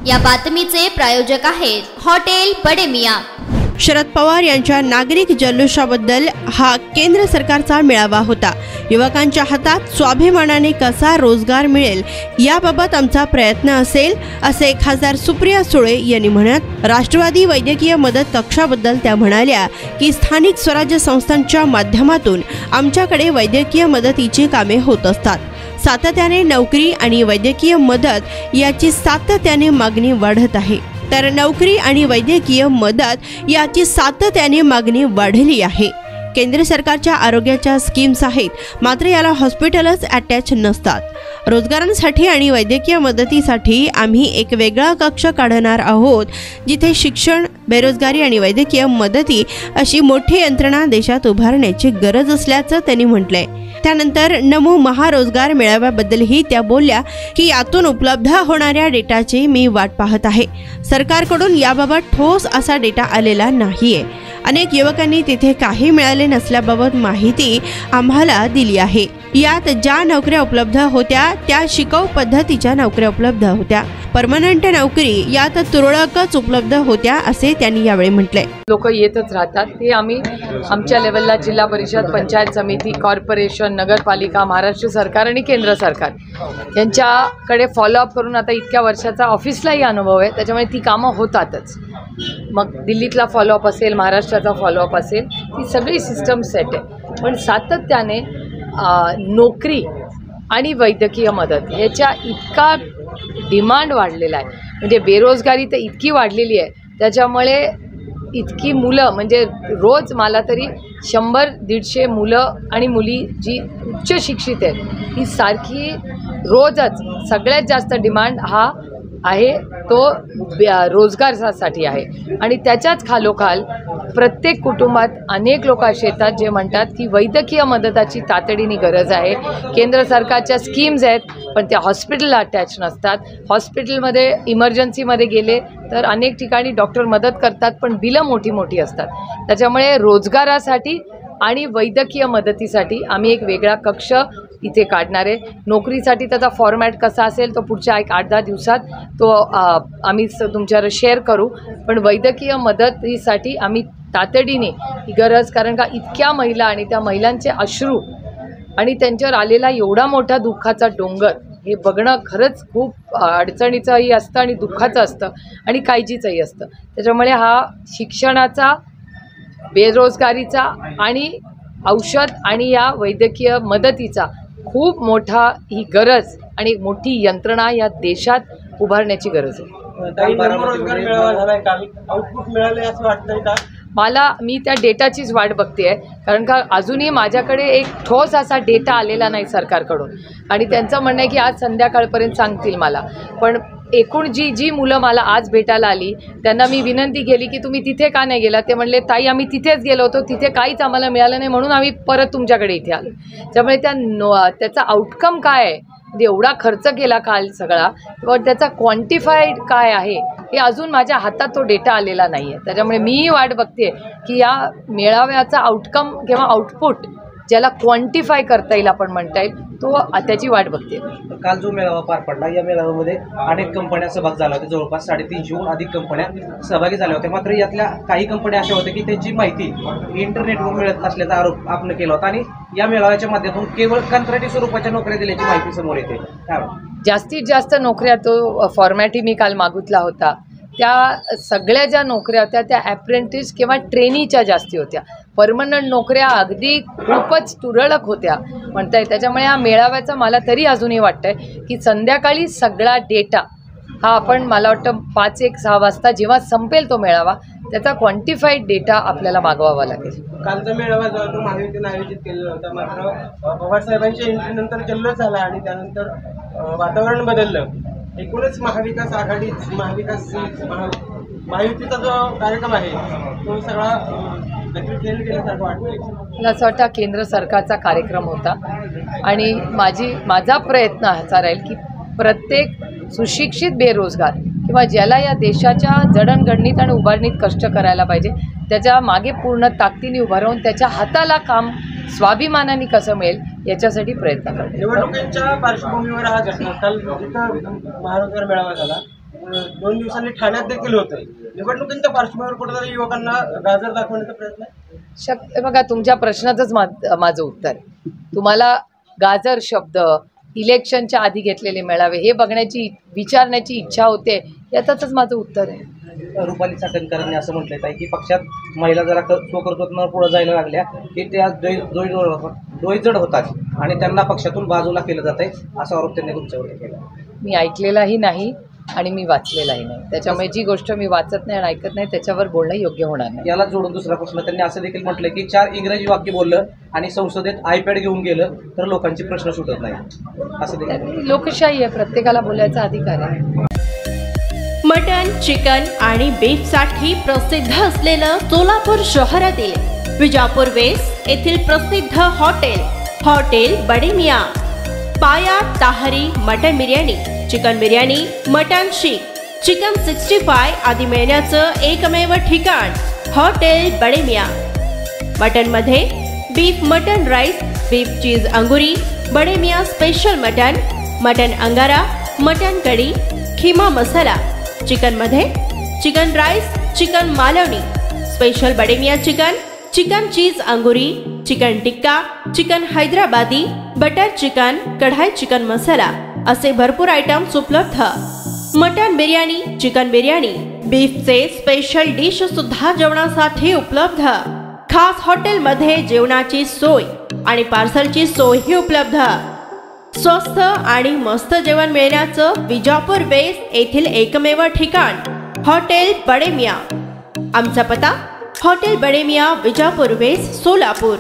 या बातमीचे प्रायोजक आहेत हॉटेल बडे मियां। शरद पवार यांच्या नागरिक जल्लोषाबद्दल हा केंद्र सरकारचा मेळावा होता। युवकांच्या हातात स्वाभिमानाने कसा रोजगार मिळेल याबाबत आमचा प्रयत्न असेल असे खासदार सुप्रिया सुळे यांनी म्हणत, राष्ट्रवादी वैद्यकीय मदत कक्षाबद्दल त्या म्हणाल्या की स्थानिक स्वराज्य संस्थांच्या माध्यमातून आमच्याकडे वैद्यकीय मदतीची कामे होत असतात। सातत्याने नोकरी आणि वैद्यकीय मदत याची सातत्याने मागणी वाढत आहे, तर नोकरी आणि वैद्यकीय मदत याची सातत्याने मागणी वाढली आहे। केंद्र सरकारच्या आरोग्याच्या स्कीम्स आहेत, मात्र याला हॉस्पिटलच अटॅच नसतात। रोजगारांसाठी आणि वैद्यकीय मदतीसाठी आम्ही एक वेगळा कक्ष काढणार आहोत, जिथे शिक्षण, बेरोजगारी आणि वैद्यकीय मदती अशी मोठी यंत्रणा देशात उभारण्याची गरज असल्याचं त्यांनी म्हटलंय। त्यानंतर नमो महारोजगार मेळाव्याबद्दलही त्या बोलल्या की यातून उपलब्ध होणाऱ्या डेटाची मी वाट पाहत आहे। सरकारकडून याबाबत ठोस असा डेटा आलेला नाहीये। अनेक युवकांनी तिथे काही मिळाले नसल्याबाबत माहिती आम्हाला दिली आहे। यात ज्या नोकऱ्या उपलब्ध होत्या त्या शिकाऊ पद्धतीच्या नोकऱ्या उपलब्ध होत्या, परमनंट नोकरी यात तुरळकच उपलब्ध होत्या असे त्यांनी यावेळी म्हटले। लोक येतच राहतात, ते आम्ही आमच्या लेवलला जिल्हा परिषद, पंचायत समिती, कॉर्पोरेशन, नगरपालिका, महाराष्ट्र सरकार आणि केंद्र सरकार यांच्याकडे फॉलोअप करून आता इतक्या वर्षाचा ऑफिसलाही अनुभव आहे, त्याच्यामुळे ती कामं होतातच। मग दिल्लीतला फॉलोअप असेल, महाराष्ट्राचा फॉलोअप असेल, ती सगळी सिस्टम सेट आहे। पण सातत्याने नोकरी आणि वैद्यकीय मदत ह्याच्या इतका डिमांड वाढलेला आहे, म्हणजे बेरोजगारी तर इतकी वाढलेली आहे, त्याच्यामुळे इतकी मुलं, म्हणजे रोज मला तरी 100-150 मुलं आणि मुली जी उच्च शिक्षित आहेत ही सारखी रोजच सगळ्यात जास्त डिमांड हा आहे तो रोजगारासाठी आहे। आणि त्याच्याच खालोखाल प्रत्येक कुटुंबात अनेक लोक असे येतात जे म्हणतात की वैद्यकीय मदताची तातडीने गरज आहे। केंद्र सरकारच्या स्कीम्स आहेत पण त्या हॉस्पिटलला अटॅच नसतात। हॉस्पिटलमध्ये इमर्जन्सीमध्ये गेले तर अनेक ठिकाणी डॉक्टर मदत करतात पण बिलं मोठी मोठी असतात। त्याच्यामुळे रोजगारासाठी आणि वैद्यकीय मदतीसाठी आम्ही एक वेगळा कक्ष इथे काढणार आहे। नोकरीसाठी त्याचा फॉर्मॅट कसा असेल तो पुढच्या 8-10 दिवसात तो आम्ही तुमच्यावर शेअर करू, पण वैद्यकीय मदतीसाठी आम्ही तातडीने ही गरज, कारण का इतक्या महिला आणि त्या महिलांचे अश्रू आणि त्यांच्यावर आलेला एवढा मोठा दुःखाचा डोंगर हे बघणं खरंच खूप अडचणीचंही असतं आणि दुःखाचं असतं आणि काळजीचंही असतं। त्याच्यामुळे हा शिक्षणाचा, बेरोजगारीचा आणि औषध आणि या वैद्यकीय मदतीचा खूप मोठा ही गरज आणि एक मोठी यंत्रणा या देशात उभारण्याची गरज आहे। मी त्या डेटाचीच वाट बघते आहे, कारण का अजूनही माझ्याकडे एक ठोस असा डेटा आलेला नाही सरकारकडून, आणि त्यांचं म्हणणं आहे की आज संध्याकाळपर्यंत सांगतील मला। पण एकूण जी मुलं मला आज भेटायला आली त्यांना मी विनंती केली की तुम्ही तिथे का नाही गेला, ते म्हणले ताई आम्ही तिथेच गेलो होतो, तिथे काहीच आम्हाला मिळालं नाही म्हणून आम्ही परत तुमच्याकडे इथे आलो। त्यामुळे त्याचा आउटकम काय आहे, म्हणजे एवढा खर्च केला काल सगळा, पण त्याचा क्वांटिफाईड काय आहे हे अजून माझ्या हातात तो डेटा आलेला नाही आहे। त्याच्यामुळे मी वाट बघते की या मेळाव्याचा आउटकम किंवा आउटपुट ज्याला क्वांटिफाय करता येईल, आपण म्हणता येईल, तो त्याची वाट बघते। काल जो मेळावा पार पडला या मेळाव्यामध्ये अनेक कंपन्या सहभाग झाल्या होत्या, जवळपास 350हून अधिक कंपन्या सहभागी झाल्या होत्या। मात्र यातल्या काही कंपन्या अशा होत्या की त्यांची माहिती इंटरनेटवर मिळत नसल्याचा आरोप आपण केला होता, आणि या मेळाव्याच्या माध्यमातून केवळ कंत्राटी स्वरूपाच्या नोकऱ्या दिल्याची माहिती समोर येते। जास्तीत जास्त नोकऱ्या तो फॉर्मॅटही मी काल मागितला होता, त्या सगळ्या ज्या नोकऱ्या होत्या त्या ॲप्रेंटिस किंवा ट्रेनीच्या जास्ती होत्या। परमनंट नोकऱ्या अगदी खूपच तुरळक होत्या म्हणताय। त्याच्यामुळे या मेळाव्याचं मला तरी अजूनही वाटतंय की संध्याकाळी सगळा डेटा हा आपण, मला वाटतं 5-6 वाजता जेव्हा संपेल तो मेळावा, त्याचा क्वांटिफाईड डेटा आपल्याला मागवावा लागेल। कालचा मेळावा जो तो महायुतीने आयोजित केलेला होता, मात्र पवार साहेबांच्या एंट्रीनंतर जल्लोष झाला आणि त्यानंतर वातावरण बदललं। एकूणच महाविकास आघाडी, महायुतीचा जो कार्यक्रम आहे तो सगळा मला असं वाटतं केंद्र सरकारचा कार्यक्रम होता, आणि माझा प्रयत्न असा राहील की प्रत्येक सुशिक्षित बेरोजगार किंवा ज्याला या देशाच्या जडणघडणीत आणि उभारणीत कष्ट करायला पाहिजे त्याच्या मागे पूर्ण ताकदीने उभं राहून त्याच्या हाताला काम स्वाभिमानाने कसं मिळेल याच्यासाठी प्रयत्न करतो। निवडणुकीच्या पार्श्वभूमीवर हा काल महारोजगार मेळावा झाला, 2 दिवसांनी ठाण्यात देखील होतंय. निवडणुकींच्या पार्श्वभूमीवर कुठेतरी युवकांना गाजर दाखवण्याचा प्रयत्न आहे. बघा, तुमच्या प्रश्नाचंच माझं उत्तर. तुम्हाला गाजर शब्द इलेक्शनच्या आधी घेतलेले मेळावे हे बघण्याची विचारण्याची इच्छा होते, याचंच माझं उत्तर आहे. रुपाली चाकणकरांनी असं म्हटलं आहे की पक्षात महिला जरा स्वकर्तृत्वावर पुढे जायला लागल्या की त्या डोईजड होतात आणि त्यांना पक्षातून बाजूला केलं जात आहे, असा आरोप त्यांनी तुमच्यावरती केला. मी ऐकलेलाही नाही आणि मी वाचलेलाही नाही. त्याच्यामुळे जी गोष्ट मी वाचत नाही आणि ऐकत नाही त्याच्यावर बोलणं योग्य होणार नाही. याला जोडून दुसरा प्रश्न, त्यांनी असं देखील म्हटलं की 4 इंग्रजी वाक्य बोललं आणि संसदेत आयपॅड घेऊन गेलं तर लोकांचे प्रश्न सुटत नाही, असं देखील. लोकशाही आहे, प्रत्येकाला बोलायचा अधिकार आहे. मटन, चिकन आणि बीफसाठी प्रसिद्ध असलेलं सोलापूर शहरातील विजापूर वेस्ट येथील प्रसिद्ध हॉटेल बडे मियाँ. पाया ताहरी mutton biryani, chicken biryani, mutton शीख, चिकन 65 आदी मिळण्याचं एकमेव ठिकाण हॉटेल बडे मियाँ. मटनमध्ये beef mutton rice, beef cheese अंगुरी, बडे मियाँ स्पेशल मटन अंगारा, मटन कढी, खिमा मसाला. चिकनमध्ये chicken rice, chicken Malvani, special Bade Miyan chicken cheese अंगुरी, chicken tikka, chicken Hyderabadi, butter chicken, kadai chicken masala असे भरपूर आयटम्स उपलब्ध. मटन बिर्याणी, चिकन बिर्याणी, बीफचे स्पेशल डिश सुद्धा जेवणासाठी उपलब्ध. खास हॉटेलमध्ये जेवणाची सोय आणि पार्सलची सोयही उपलब्ध. स्वस्त आणि मस्त जेवण मिळण्याचं विजापूर वेस्ट येथील एकमेव ठिकाण हॉटेल बडे मियाँ. आमचा पत्ता हॉटेल बडे मियाँ, विजापूर वेस्ट, सोलापूर.